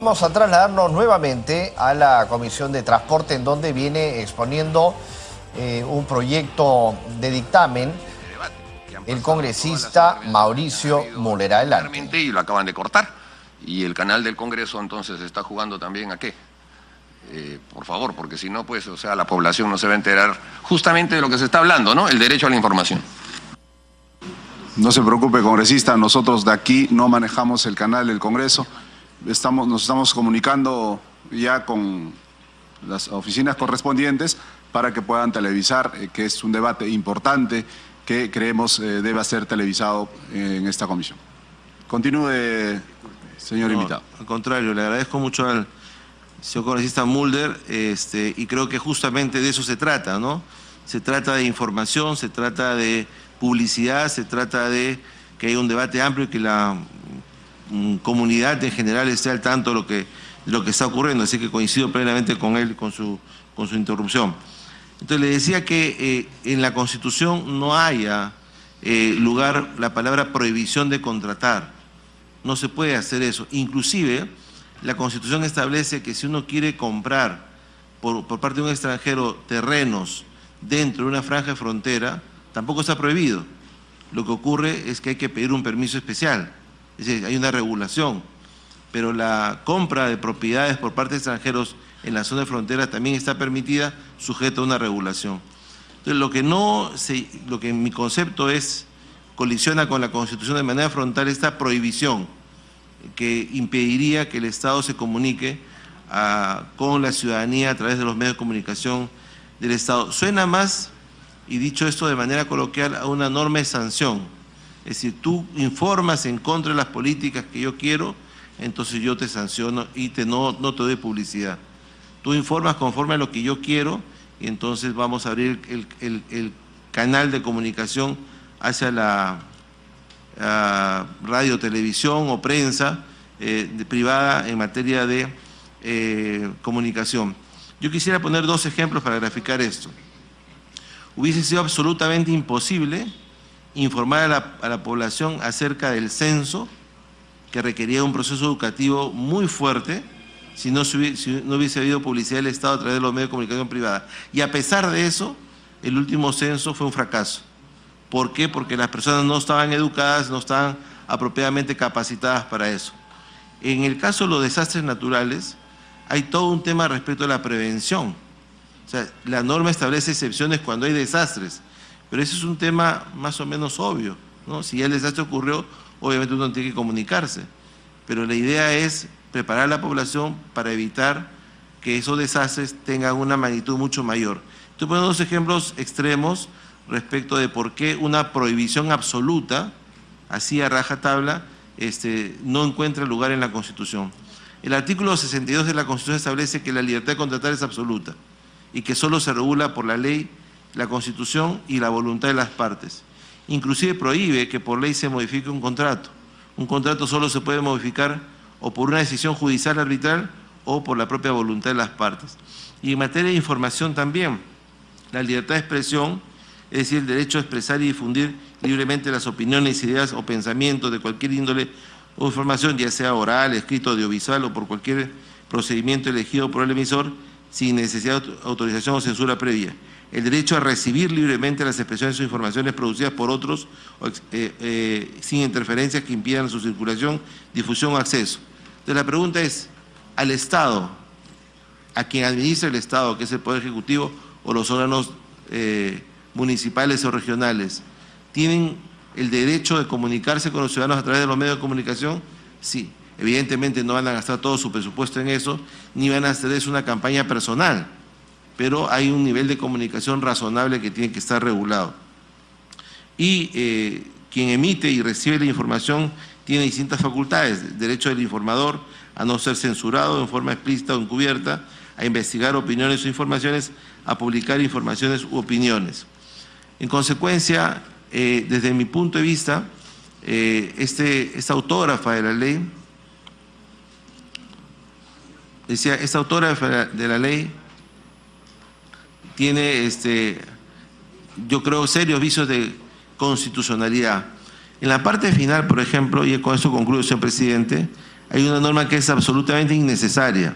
Vamos a trasladarnos nuevamente a la Comisión de Transporte, en donde viene exponiendo un proyecto de dictamen el congresista Mauricio Müller. Adelante. Y lo acaban de cortar. Y el canal del Congreso entonces está jugando también ¿a qué? Por favor, porque si no, pues, o sea, la población no se va a enterar justamente de lo que se está hablando, ¿no? El derecho a la información. No se preocupe, congresista, nosotros de aquí no manejamos el canal del Congreso. Nos estamos comunicando ya con las oficinas correspondientes para que puedan televisar, que es un debate importante que creemos debe ser televisado en esta comisión. Continúe, señor invitado. Al contrario, le agradezco mucho al señor congresista Müller y creo que justamente de eso se trata, ¿no? Se trata de información, se trata de publicidad, se trata de que haya un debate amplio y que la comunidad en general esté al tanto de lo que está ocurriendo, así que coincido plenamente con él, con su interrupción. Entonces le decía que en la Constitución no haya lugar la palabra prohibición de contratar, no se puede hacer eso. Inclusive la Constitución establece que si uno quiere comprar por parte de un extranjero terrenos dentro de una franja de frontera, tampoco está prohibido. Lo que ocurre es que hay que pedir un permiso especial, es decir, hay una regulación, pero la compra de propiedades por parte de extranjeros en la zona de frontera también está permitida, sujeta a una regulación. Entonces, lo que en mi concepto colisiona con la Constitución de manera frontal esta prohibición que impediría que el Estado se comunique con la ciudadanía a través de los medios de comunicación del Estado. Suena más, y dicho esto de manera coloquial, a una norma de sanción. Es decir, tú informas en contra de las políticas que yo quiero, entonces yo te sanciono y no te doy publicidad. Tú informas conforme a lo que yo quiero y entonces vamos a abrir el canal de comunicación hacia la radio, televisión o prensa privada en materia de comunicación. Yo quisiera poner dos ejemplos para graficar esto. Hubiese sido absolutamente imposible informar a la población acerca del censo, que requería un proceso educativo muy fuerte, si no hubiese habido publicidad del Estado a través de los medios de comunicación privada. Y a pesar de eso, el último censo fue un fracaso. ¿Por qué? Porque las personas no estaban educadas, no estaban apropiadamente capacitadas para eso. En el caso de los desastres naturales, hay todo un tema respecto a la prevención. O sea, la norma establece excepciones cuando hay desastres, pero ese es un tema más o menos obvio, ¿no? Si ya el desastre ocurrió, obviamente uno tiene que comunicarse, pero la idea es preparar a la población para evitar que esos desastres tengan una magnitud mucho mayor. Estoy poniendo dos ejemplos extremos respecto de por qué una prohibición absoluta, así a rajatabla, no encuentra lugar en la Constitución. El artículo 62 de la Constitución establece que la libertad de contratar es absoluta y que solo se regula por la ley, la Constitución y la voluntad de las partes. Inclusive prohíbe que por ley se modifique un contrato. Un contrato solo se puede modificar o por una decisión judicial arbitral o por la propia voluntad de las partes. Y en materia de información también, la libertad de expresión, es decir, el derecho a expresar y difundir libremente las opiniones, ideas o pensamientos de cualquier índole o información, ya sea oral, escrito, audiovisual o por cualquier procedimiento elegido por el emisor, sin necesidad de autorización o censura previa. El derecho a recibir libremente las expresiones o informaciones producidas por otros sin interferencias que impidan su circulación, difusión o acceso. Entonces la pregunta es, al Estado, a quien administra el Estado, que es el Poder Ejecutivo o los órganos municipales o regionales, ¿tienen el derecho de comunicarse con los ciudadanos a través de los medios de comunicación? Sí. Evidentemente no van a gastar todo su presupuesto en eso, ni van a hacer eso una campaña personal, pero hay un nivel de comunicación razonable que tiene que estar regulado. Y quien emite y recibe la información tiene distintas facultades: derecho del informador a no ser censurado en forma explícita o encubierta, a investigar opiniones o informaciones, a publicar informaciones u opiniones. En consecuencia, desde mi punto de vista, esta autógrafa de la ley, decía, esta autógrafa de la ley tiene, yo creo, serios vicios de constitucionalidad. En la parte final, por ejemplo, y con eso concluyo, señor presidente, hay una norma que es absolutamente innecesaria.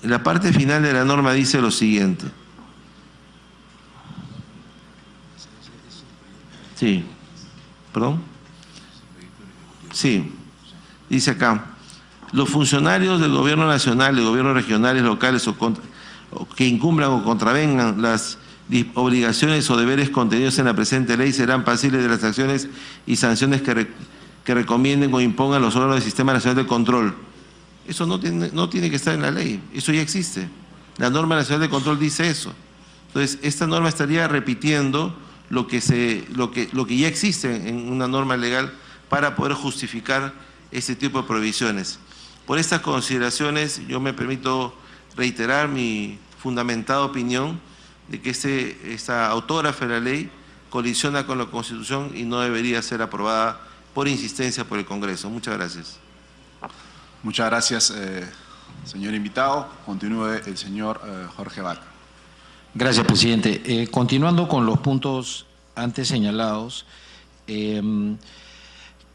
La parte final de la norma dice lo siguiente. Sí. ¿Perdón? Sí. Dice acá, los funcionarios del gobierno nacional, de gobiernos regionales, locales o que incumplan o contravengan las obligaciones o deberes contenidos en la presente ley serán pasibles de las acciones y sanciones que recomienden o impongan los órganos del Sistema Nacional de Control. Eso no tiene que estar en la ley, eso ya existe. La norma nacional de control dice eso. Entonces, esta norma estaría repitiendo lo que ya existe en una norma legal para poder justificar ese tipo de prohibiciones. Por estas consideraciones, yo me permito reiterar mi fundamentada opinión de que esta autógrafa de la ley colisiona con la Constitución y no debería ser aprobada por insistencia por el Congreso. Muchas gracias. Muchas gracias, señor invitado. Continúe el señor Jorge Vaca. Gracias, presidente. Continuando con los puntos antes señalados,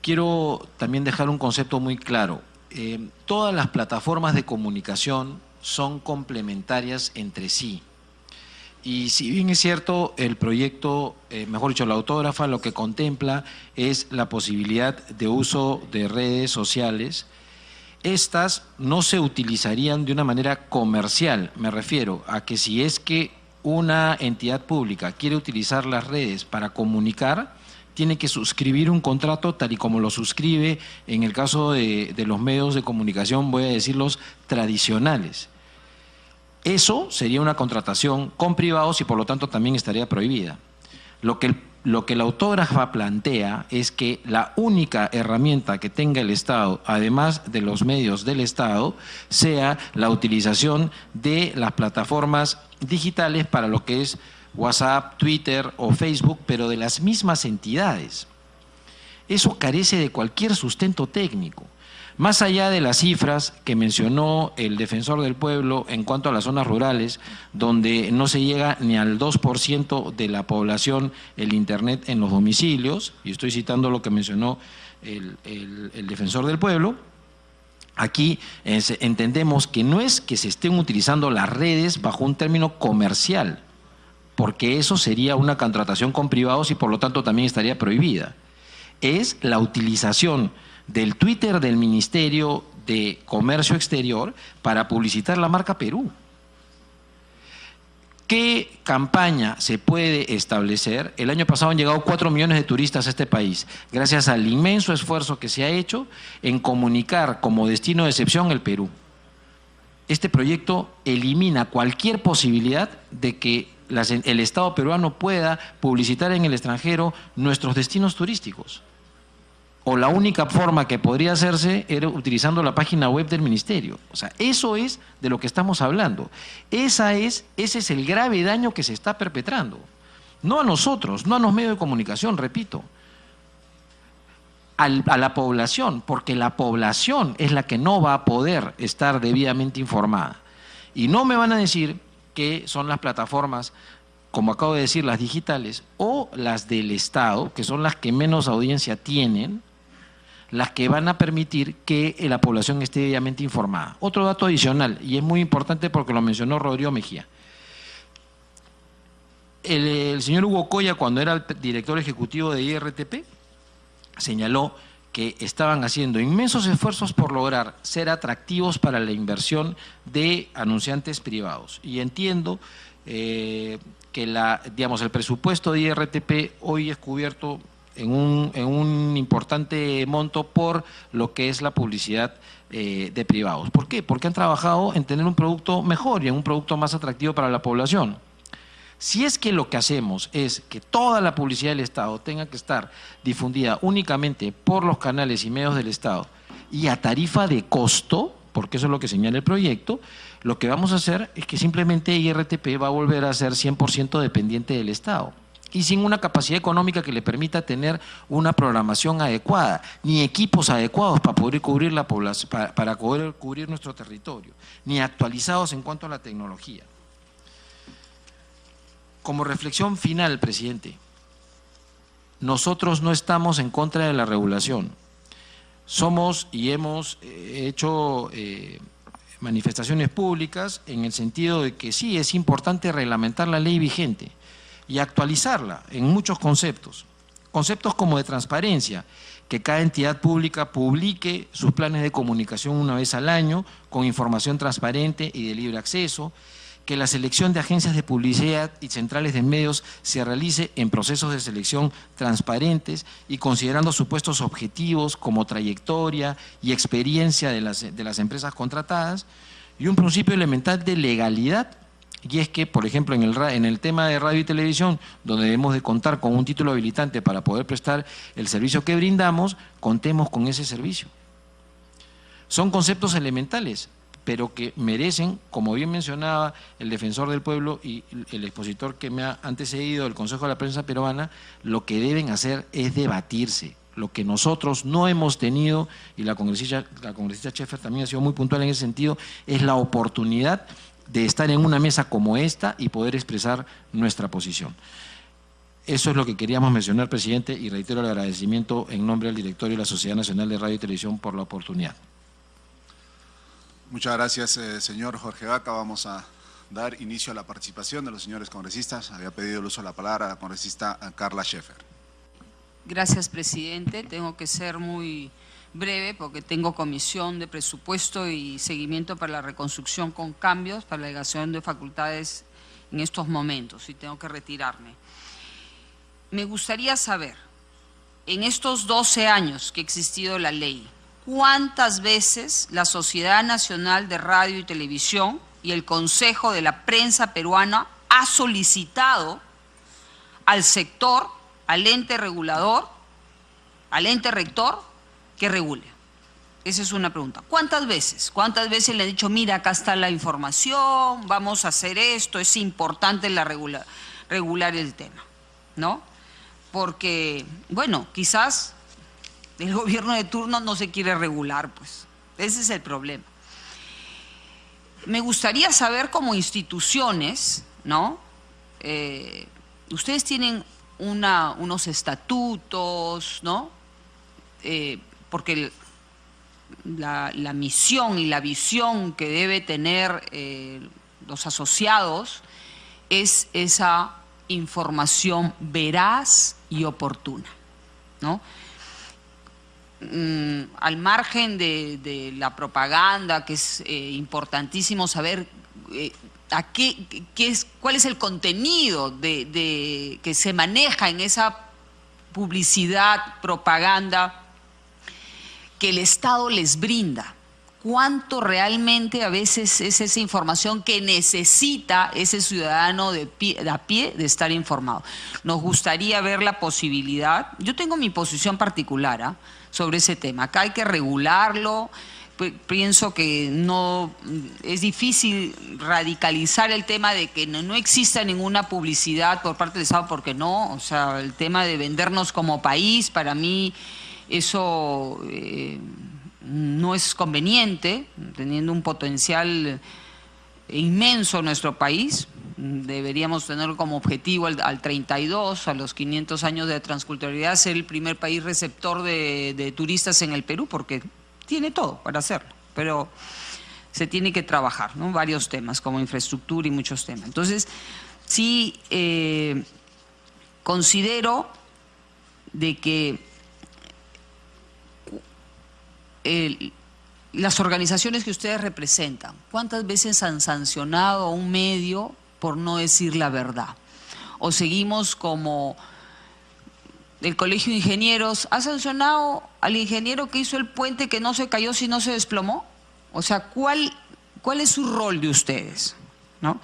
quiero también dejar un concepto muy claro. Todas las plataformas de comunicación son complementarias entre sí. Y si bien es cierto, el proyecto, mejor dicho, la autógrafa lo que contempla es la posibilidad de uso de redes sociales, estas no se utilizarían de una manera comercial. Me refiero a que si es que una entidad pública quiere utilizar las redes para comunicar, tiene que suscribir un contrato tal y como lo suscribe en el caso de los medios de comunicación, voy a decirlos, tradicionales. Eso sería una contratación con privados y por lo tanto también estaría prohibida. Lo que la autógrafa plantea es que la única herramienta que tenga el Estado, además de los medios del Estado, sea la utilización de las plataformas digitales para lo que es WhatsApp, Twitter o Facebook, pero de las mismas entidades. Eso carece de cualquier sustento técnico. Más allá de las cifras que mencionó el defensor del pueblo en cuanto a las zonas rurales, donde no se llega ni al 2% de la población el Internet en los domicilios, y estoy citando lo que mencionó el defensor del pueblo, aquí entendemos que no es que se estén utilizando las redes bajo un término comercial, porque eso sería una contratación con privados y por lo tanto también estaría prohibida. Es la utilización del Twitter del Ministerio de Comercio Exterior para publicitar la marca Perú. ¿Qué campaña se puede establecer? El año pasado han llegado 4 millones de turistas a este país, gracias al inmenso esfuerzo que se ha hecho en comunicar como destino de excepción el Perú. Este proyecto elimina cualquier posibilidad de que el Estado peruano pueda publicitar en el extranjero nuestros destinos turísticos. O la única forma que podría hacerse era utilizando la página web del Ministerio. O sea, eso es de lo que estamos hablando. Ese es el grave daño que se está perpetrando. No a nosotros, no a los medios de comunicación, repito. A la población, porque la población es la que no va a poder estar debidamente informada. Y no me van a decir que son las plataformas, como acabo de decir, las digitales o las del Estado, que son las que menos audiencia tienen, las que van a permitir que la población esté debidamente informada. Otro dato adicional, y es muy importante porque lo mencionó Rodrigo Mejía. El señor Hugo Coya, cuando era el director ejecutivo de IRTP, señaló que estaban haciendo inmensos esfuerzos por lograr ser atractivos para la inversión de anunciantes privados. Y entiendo que el presupuesto de IRTP hoy es cubierto en un importante monto por lo que es la publicidad de privados. ¿Por qué? Porque han trabajado en tener un producto mejor y en un producto más atractivo para la población. Si es que lo que hacemos es que toda la publicidad del Estado tenga que estar difundida únicamente por los canales y medios del Estado y a tarifa de costo, porque eso es lo que señala el proyecto, lo que vamos a hacer es que simplemente IRTP va a volver a ser 100% dependiente del Estado y sin una capacidad económica que le permita tener una programación adecuada, ni equipos adecuados para poder cubrir la población, para poder cubrir nuestro territorio, ni actualizados en cuanto a la tecnología. Como reflexión final, presidente, nosotros no estamos en contra de la regulación. Somos y hemos hecho manifestaciones públicas en el sentido de que sí, es importante reglamentar la ley vigente y actualizarla en muchos conceptos. Conceptos como de transparencia, que cada entidad pública publique sus planes de comunicación una vez al año con información transparente y de libre acceso, que la selección de agencias de publicidad y centrales de medios se realice en procesos de selección transparentes y considerando supuestos objetivos como trayectoria y experiencia de las empresas contratadas, y un principio elemental de legalidad, y es que, por ejemplo, en el tema de radio y televisión, donde debemos de contar con un título habilitante para poder prestar el servicio que brindamos, contemos con ese servicio. Son conceptos elementales, pero que merecen, como bien mencionaba el defensor del pueblo y el expositor que me ha antecedido del Consejo de la Prensa Peruana, lo que deben hacer es debatirse. Lo que nosotros no hemos tenido, y la congresista Schaeffer también ha sido muy puntual en ese sentido, es la oportunidad de estar en una mesa como esta y poder expresar nuestra posición. Eso es lo que queríamos mencionar, presidente, y reitero el agradecimiento en nombre del directorio de la Sociedad Nacional de Radio y Televisión por la oportunidad. Muchas gracias, señor Jorge Vaca. Vamos a dar inicio a la participación de los señores congresistas. Había pedido el uso de la palabra a la congresista Carla Schaeffer. Gracias, presidente. Tengo que ser muy breve porque tengo comisión de presupuesto y seguimiento para la reconstrucción con cambios, para la delegación de facultades en estos momentos y tengo que retirarme. Me gustaría saber, en estos 12 años que ha existido la ley, ¿cuántas veces la Sociedad Nacional de Radio y Televisión y el Consejo de la Prensa Peruana ha solicitado al sector, al ente regulador, al ente rector, que regule? Esa es una pregunta. ¿Cuántas veces? ¿Cuántas veces le he dicho, mira, acá está la información, vamos a hacer esto, es importante regular el tema, ¿no? Porque, bueno, quizás el gobierno de turno no se quiere regular, pues. Ese es el problema. Me gustaría saber como instituciones, ¿no? Ustedes tienen unos estatutos, ¿no? Porque la misión y la visión que debe tener los asociados es esa información veraz y oportuna, ¿no? Al margen de la propaganda, que es importantísimo saber cuál es el contenido que se maneja en esa publicidad, propaganda que el Estado les brinda. ¿Cuánto realmente a veces es esa información que necesita ese ciudadano de a pie de estar informado? Nos gustaría ver la posibilidad, yo tengo mi posición particular sobre ese tema, acá hay que regularlo, pienso que no es difícil radicalizar el tema de que no exista ninguna publicidad por parte del Estado, porque no, o sea, el tema de vendernos como país, para mí eso no es conveniente, teniendo un potencial inmenso en nuestro país. Deberíamos tener como objetivo al 32, a los 500 años de transculturalidad, ser el primer país receptor de turistas en el Perú, porque tiene todo para hacerlo, pero se tiene que trabajar, ¿no? Varios temas, como infraestructura y muchos temas. Entonces, sí considero de que las organizaciones que ustedes representan, ¿cuántas veces han sancionado a un medio por no decir la verdad? O seguimos como el Colegio de Ingenieros, ¿ha sancionado al ingeniero que hizo el puente que no se cayó si no se desplomó? O sea, ¿cuál es su rol de ustedes, ¿no?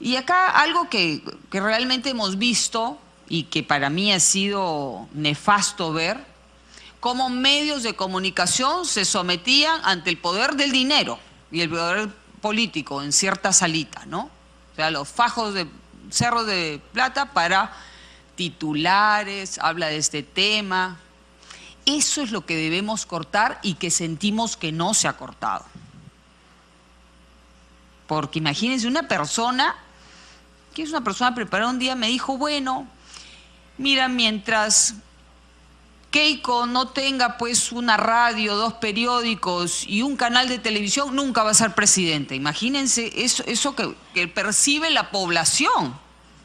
Y acá algo que realmente hemos visto y que para mí ha sido nefasto ver, cómo medios de comunicación se sometían ante el poder del dinero y el poder político en cierta salita, ¿no? O sea, los fajos de cerros de plata para titulares, habla de este tema. Eso es lo que debemos cortar y que sentimos que no se ha cortado. Porque imagínense una persona, que es una persona preparada un día, me dijo, bueno, mira, mientras Keiko no tenga pues una radio, 2 periódicos y un canal de televisión, nunca va a ser presidente. Imagínense eso que percibe la población.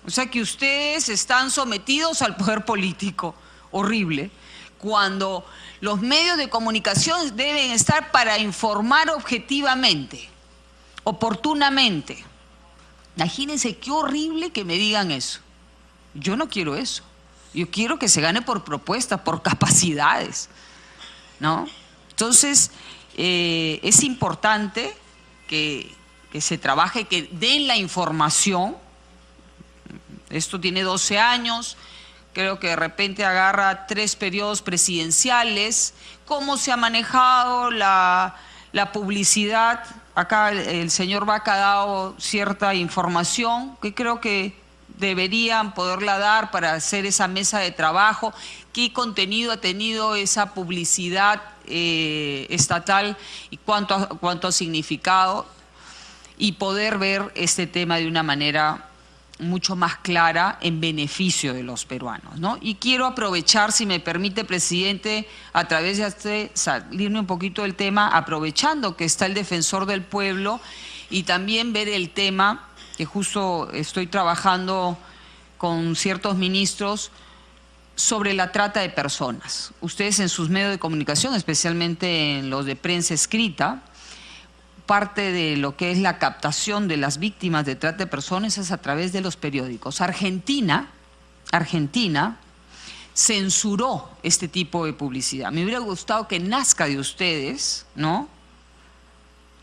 O sea que ustedes están sometidos al poder político. Horrible. Cuando los medios de comunicación deben estar para informar objetivamente, oportunamente. Imagínense qué horrible que me digan eso. Yo no quiero eso. Yo quiero que se gane por propuestas, por capacidades, ¿no? Entonces, es importante que se trabaje, que den la información. Esto tiene 12 años, creo que de repente agarra 3 periodos presidenciales. ¿Cómo se ha manejado la publicidad? Acá el señor Vaca ha dado cierta información que creo que deberían poderla dar para hacer esa mesa de trabajo. ¿Qué contenido ha tenido esa publicidad estatal y cuánto ha significado? Y poder ver este tema de una manera mucho más clara en beneficio de los peruanos, ¿no? Y quiero aprovechar, si me permite, presidente, a través de salirme un poquito del tema, aprovechando que está el defensor del pueblo, y también ver el tema que justo estoy trabajando con ciertos ministros sobre la trata de personas. Ustedes en sus medios de comunicación, especialmente en los de prensa escrita, parte de lo que es la captación de las víctimas de trata de personas es a través de los periódicos. Argentina censuró este tipo de publicidad. Me hubiera gustado que nazca de ustedes, ¿no?,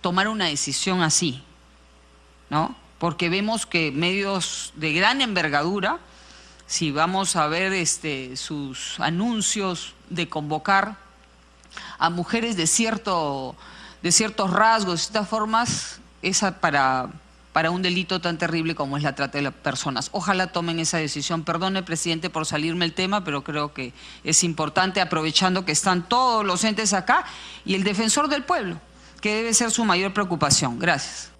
tomar una decisión así, ¿no? Porque vemos que medios de gran envergadura, si vamos a ver sus anuncios de convocar a mujeres de ciertos rasgos, de estas formas, esa para un delito tan terrible como es la trata de las personas. Ojalá tomen esa decisión. Perdone, presidente, por salirme el tema, pero creo que es importante, aprovechando que están todos los entes acá y el defensor del pueblo, que debe ser su mayor preocupación. Gracias.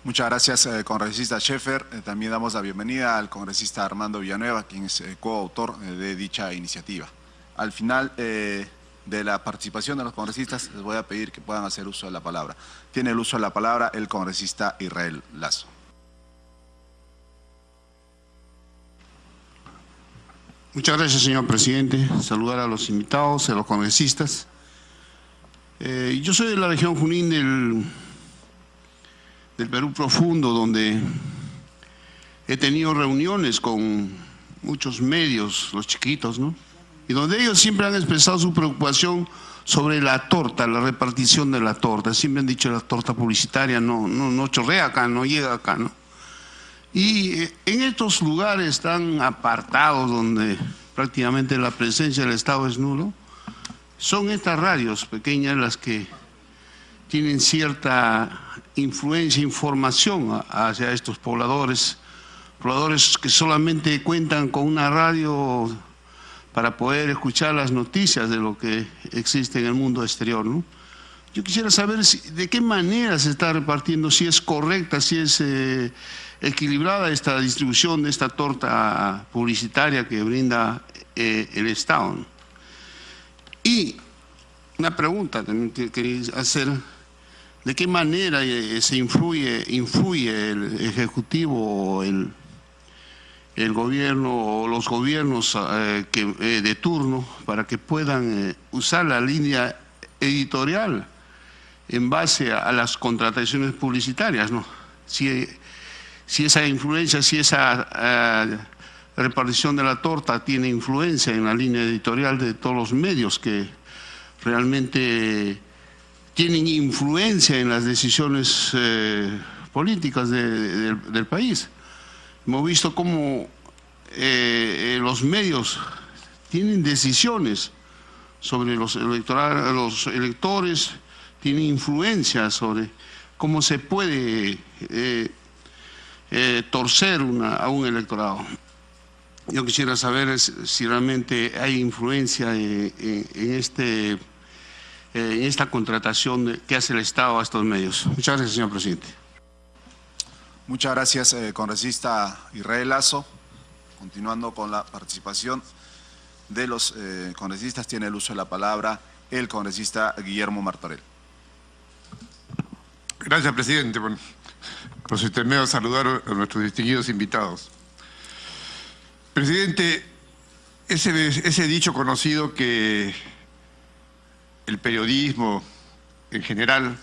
Muchas gracias, congresista Scheffer. También damos la bienvenida al congresista Armando Villanueva, quien es coautor de dicha iniciativa. Al final de la participación de los congresistas, les voy a pedir que puedan hacer uso de la palabra. Tiene el uso de la palabra el congresista Israel Lazo. Muchas gracias, señor presidente. Saludar a los invitados, a los congresistas. Yo soy de la región Junín del Perú profundo, donde he tenido reuniones con muchos medios, los chiquitos, ¿no? Y donde ellos siempre han expresado su preocupación sobre la torta, la repartición de la torta. Siempre han dicho la torta publicitaria no chorrea acá, no llega acá, ¿no? Y en estos lugares tan apartados, donde prácticamente la presencia del Estado es nulo, son estas radios pequeñas las que tienen cierta influencia, información hacia estos pobladores que solamente cuentan con una radio para poder escuchar las noticias de lo que existe en el mundo exterior, ¿no? Yo quisiera saber de qué manera se está repartiendo, si es correcta, si es equilibrada esta distribución de esta torta publicitaria que brinda el Estado, ¿no? Y una pregunta también que quería hacer: ¿de qué manera se influye el Ejecutivo o el gobierno o los gobiernos de turno para que puedan usar la línea editorial en base a las contrataciones publicitarias, ¿no? Si esa influencia, si esa repartición de la torta tiene influencia en la línea editorial de todos los medios que realmente tienen influencia en las decisiones políticas del país. Hemos visto cómo los medios tienen decisiones sobre los electores, tienen influencia sobre cómo se puede torcer a un electorado. Yo quisiera saber si realmente hay influencia en esta contratación que hace el Estado a estos medios. Muchas gracias, señor presidente. Muchas gracias, congresista Israel Lazo. Continuando con la participación, de los congresistas tiene el uso de la palabra el congresista Guillermo Martorell. Gracias, presidente. Bueno, por su intermedio saludar a nuestros distinguidos invitados. Presidente, ese dicho conocido que el periodismo en general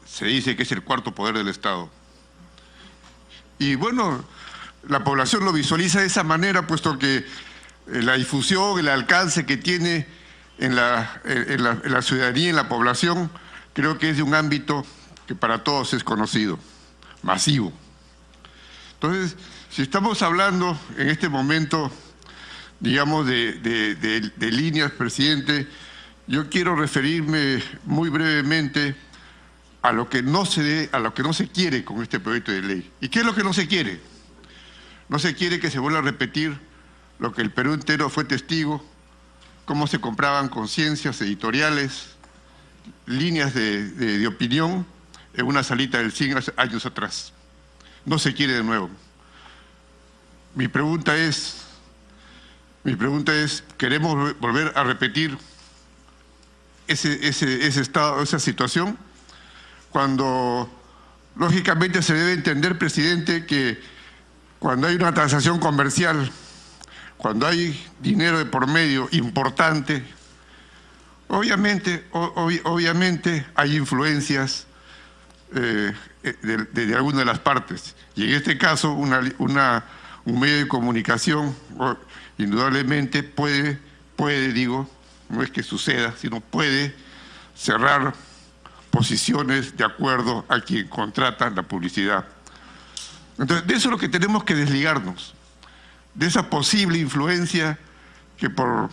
se dice que es el cuarto poder del Estado. Y bueno, la población lo visualiza de esa manera, puesto que la difusión, el alcance que tiene en la ciudadanía, en la población, creo que es de un ámbito que para todos es conocido, masivo. Entonces, si estamos hablando en este momento, digamos, de líneas, presidente, yo quiero referirme muy brevemente a lo que no se quiere con este proyecto de ley. ¿Y qué es lo que no se quiere? No se quiere que se vuelva a repetir lo que el Perú entero fue testigo, cómo se compraban conciencias editoriales, líneas de opinión en una salita del CIN hace años atrás. No se quiere de nuevo. Mi pregunta es, ¿queremos volver a repetir ese estado, esa situación? Cuando lógicamente se debe entender, presidente, que cuando hay una transacción comercial, cuando hay dinero de por medio importante, obviamente hay influencias de alguna de las partes. Y en este caso, un medio de comunicación indudablemente puede, digo, no es que suceda, sino puede cerrar posiciones de acuerdo a quien contrata la publicidad. Entonces, de eso es lo que tenemos que desligarnos, de esa posible influencia que por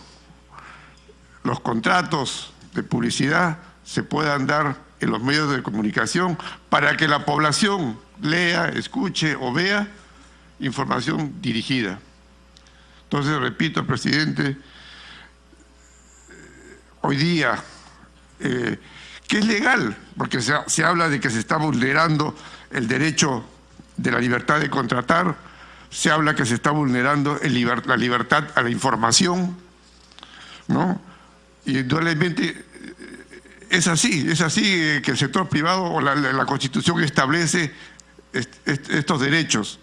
los contratos de publicidad se puedan dar en los medios de comunicación para que la población lea, escuche o vea información dirigida. Entonces, repito, presidente, hoy día, que es legal, porque se habla de que se está vulnerando el derecho de la libertad de contratar, se habla que se está vulnerando la libertad a la información, ¿no? Y indudablemente es así que el sector privado o la Constitución establece estos derechos.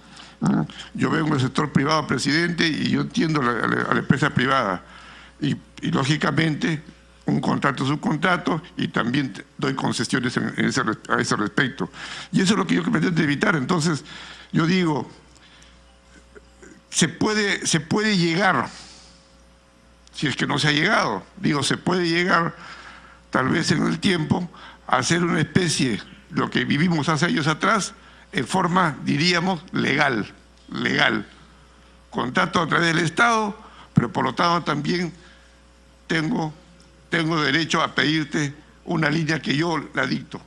Yo vengo del sector privado, presidente, y yo entiendo a la empresa privada. Y lógicamente, un contrato es un contrato y también doy concesiones a ese respecto. Y eso es lo que yo pretendo evitar. Entonces, yo digo, se puede llegar, si es que no se ha llegado, digo, se puede llegar tal vez en el tiempo a hacer una especie, lo que vivimos hace años atrás, en forma, diríamos, legal. Contrato a través del Estado, pero por lo tanto también tengo derecho a pedirte una línea que yo la dicto,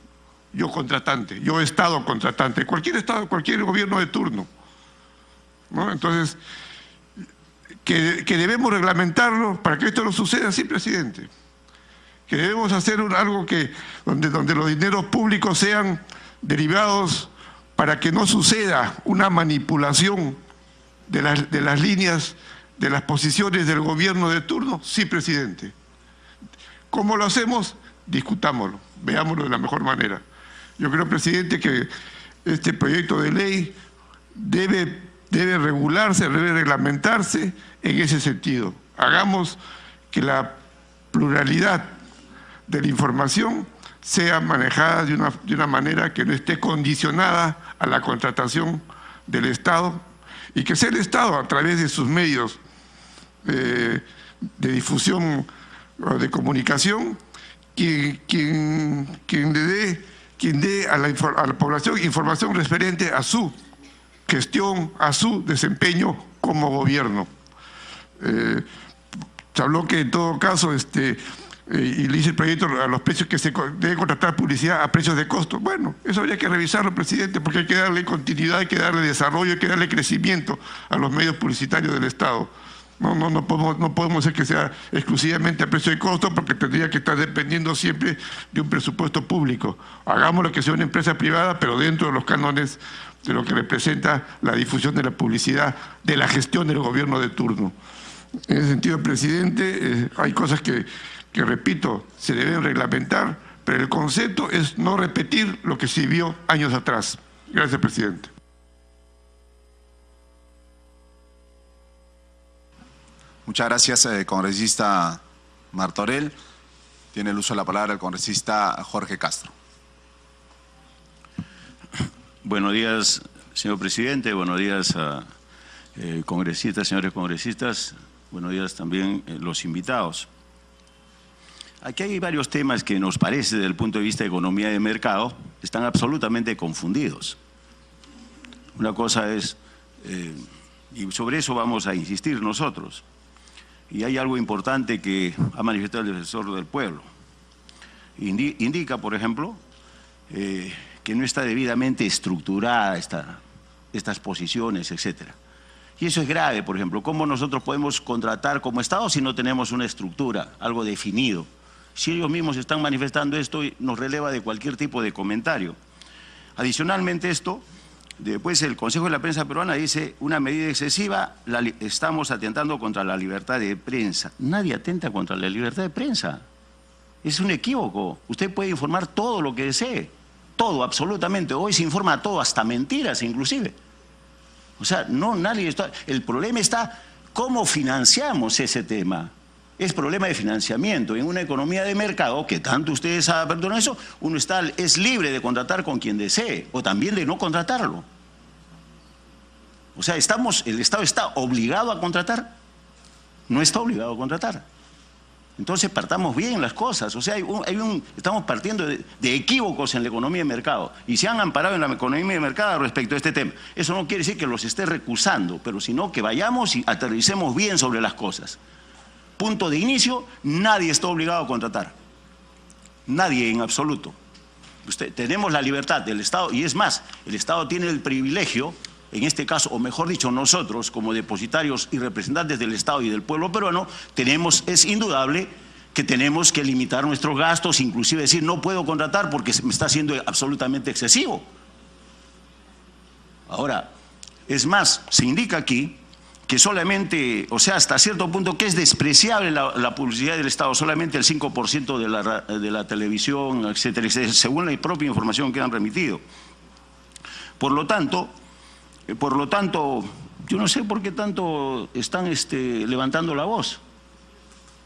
yo contratante, yo Estado contratante, cualquier Estado, cualquier gobierno de turno, ¿no? Entonces, que debemos reglamentarlo para que esto no suceda así, presidente. Que debemos hacer algo donde los dineros públicos sean derivados para que no suceda una manipulación de las líneas, de las posiciones del gobierno de turno. Sí, presidente. ¿Cómo lo hacemos? Discutámoslo, veámoslo de la mejor manera. Yo creo, presidente, que este proyecto de ley debe regularse, debe reglamentarse en ese sentido. Hagamos que la pluralidad de la información sea manejada de una manera que no esté condicionada a la contratación del Estado y que sea el Estado a través de sus medios de difusión o de comunicación quien dé a la población información referente a su gestión, a su desempeño como gobierno. Se habló que en todo caso, y le hice el proyecto a los precios que se debe contratar publicidad a precios de costo. Bueno, eso habría que revisarlo, presidente, porque hay que darle continuidad, hay que darle desarrollo, hay que darle crecimiento a los medios publicitarios del Estado. No podemos hacer que sea exclusivamente a precio de costo, porque tendría que estar dependiendo siempre de un presupuesto público. Hagámoslo que sea una empresa privada, pero dentro de los cánones de lo que representa la difusión de la publicidad, de la gestión del gobierno de turno. En ese sentido, presidente, hay cosas que repito, se deben reglamentar, pero el concepto es no repetir lo que se vio años atrás. Gracias, presidente. Muchas gracias, congresista Martorell. Tiene el uso de la palabra el congresista Jorge Castro. Buenos días, señor presidente. Buenos días a congresistas, señores congresistas. Buenos días también los invitados. Aquí hay varios temas que nos parece, desde el punto de vista de economía de mercado, están absolutamente confundidos. Una cosa es, y sobre eso vamos a insistir nosotros, y hay algo importante que ha manifestado el defensor del pueblo. Indica, por ejemplo, que no está debidamente estructurada estas posiciones, etcétera. Y eso es grave, por ejemplo. ¿Cómo nosotros podemos contratar como Estado si no tenemos una estructura, algo definido? Si ellos mismos están manifestando esto, nos releva de cualquier tipo de comentario. Adicionalmente esto, después el Consejo de la Prensa Peruana dice una medida excesiva, estamos atentando contra la libertad de prensa. Nadie atenta contra la libertad de prensa. Es un equívoco. Usted puede informar todo lo que desee. Todo, absolutamente. Hoy se informa todo, hasta mentiras inclusive. O sea, no, nadie está... El problema está cómo financiamos ese tema. Es problema de financiamiento. En una economía de mercado, que tanto ustedes han perdonado eso, uno es libre de contratar con quien desee, o también de no contratarlo. O sea, el Estado está obligado a contratar, no está obligado a contratar. Entonces partamos bien las cosas. O sea, estamos partiendo de equívocos en la economía de mercado y se han amparado en la economía de mercado respecto a este tema. Eso no quiere decir que los esté recusando, pero sino que vayamos y aterricemos bien sobre las cosas. Punto de inicio, nadie está obligado a contratar. Nadie en absoluto. Tenemos la libertad del Estado y es más, el Estado tiene el privilegio, en este caso, o mejor dicho, nosotros como depositarios y representantes del Estado y del pueblo peruano, es indudable que tenemos que limitar nuestros gastos, inclusive decir no puedo contratar porque me está haciendo absolutamente excesivo. Ahora, es más, se indica aquí que solamente, o sea, hasta cierto punto que es despreciable la publicidad del Estado, solamente el 5% de la televisión, etcétera, etcétera, según la propia información que han remitido. Por lo tanto, yo no sé por qué tanto están levantando la voz.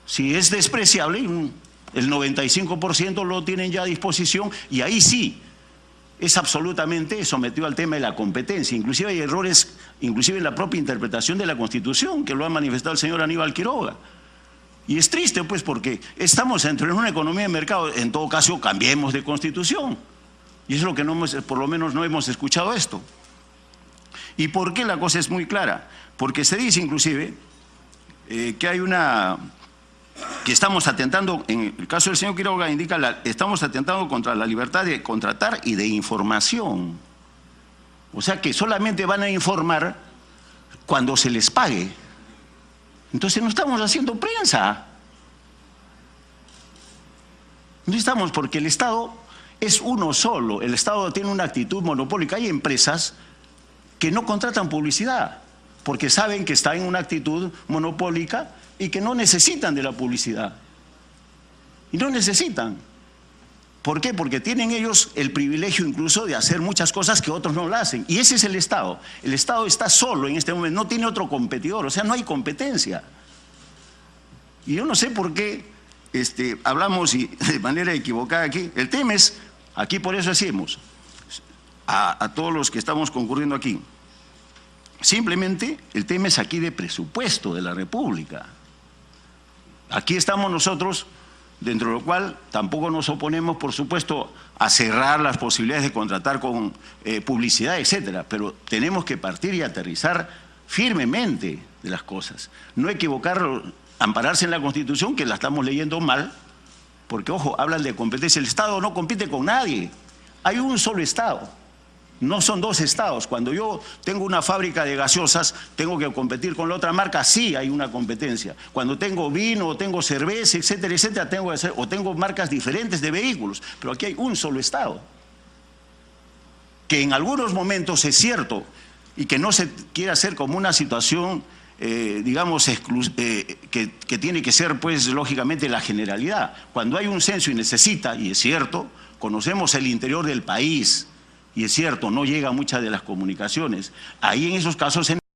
Si es despreciable, el 95% lo tienen ya a disposición y ahí sí es absolutamente sometido al tema de la competencia. Inclusive hay errores, inclusive en la propia interpretación de la Constitución, que lo ha manifestado el señor Aníbal Quiroga. Y es triste, pues, porque estamos en una economía de mercado, en todo caso cambiemos de Constitución. Y eso es lo que por lo menos no hemos escuchado esto. ¿Y por qué la cosa es muy clara? Porque se dice inclusive que hay que estamos atentando, en el caso del señor Quiroga indica, estamos atentando contra la libertad de contratar y de información. O sea que solamente van a informar cuando se les pague. Entonces no estamos haciendo prensa. No estamos, porque el Estado es uno solo. El Estado tiene una actitud monopólica. Hay empresas que no contratan publicidad porque saben que está en una actitud monopólica y que no necesitan de la publicidad. Y no necesitan. ¿Por qué? Porque tienen ellos el privilegio incluso de hacer muchas cosas que otros no lo hacen. Y ese es el Estado. El Estado está solo en este momento, no tiene otro competidor, o sea, no hay competencia. Y yo no sé por qué hablamos de manera equivocada aquí. El tema es, aquí por eso decimos, a todos los que estamos concurriendo aquí, simplemente el tema es aquí de presupuesto de la República. Aquí estamos nosotros, dentro de lo cual tampoco nos oponemos, por supuesto, a cerrar las posibilidades de contratar con publicidad, etcétera, pero tenemos que partir y aterrizar firmemente de las cosas. No equivocar, ampararse en la Constitución, que la estamos leyendo mal, porque, ojo, hablan de competencia. El Estado no compite con nadie. Hay un solo Estado. No son dos estados. Cuando yo tengo una fábrica de gaseosas, tengo que competir con la otra marca, sí hay una competencia. Cuando tengo vino, o tengo cerveza, etcétera, etcétera, tengo marcas diferentes de vehículos. Pero aquí hay un solo estado. Que en algunos momentos es cierto, y que no se quiere hacer como una situación digamos, que tiene que ser, pues, lógicamente la generalidad. Cuando hay un censo y necesita, y es cierto, conocemos el interior del país, y es cierto, no llega muchas de las comunicaciones, ahí en esos casos se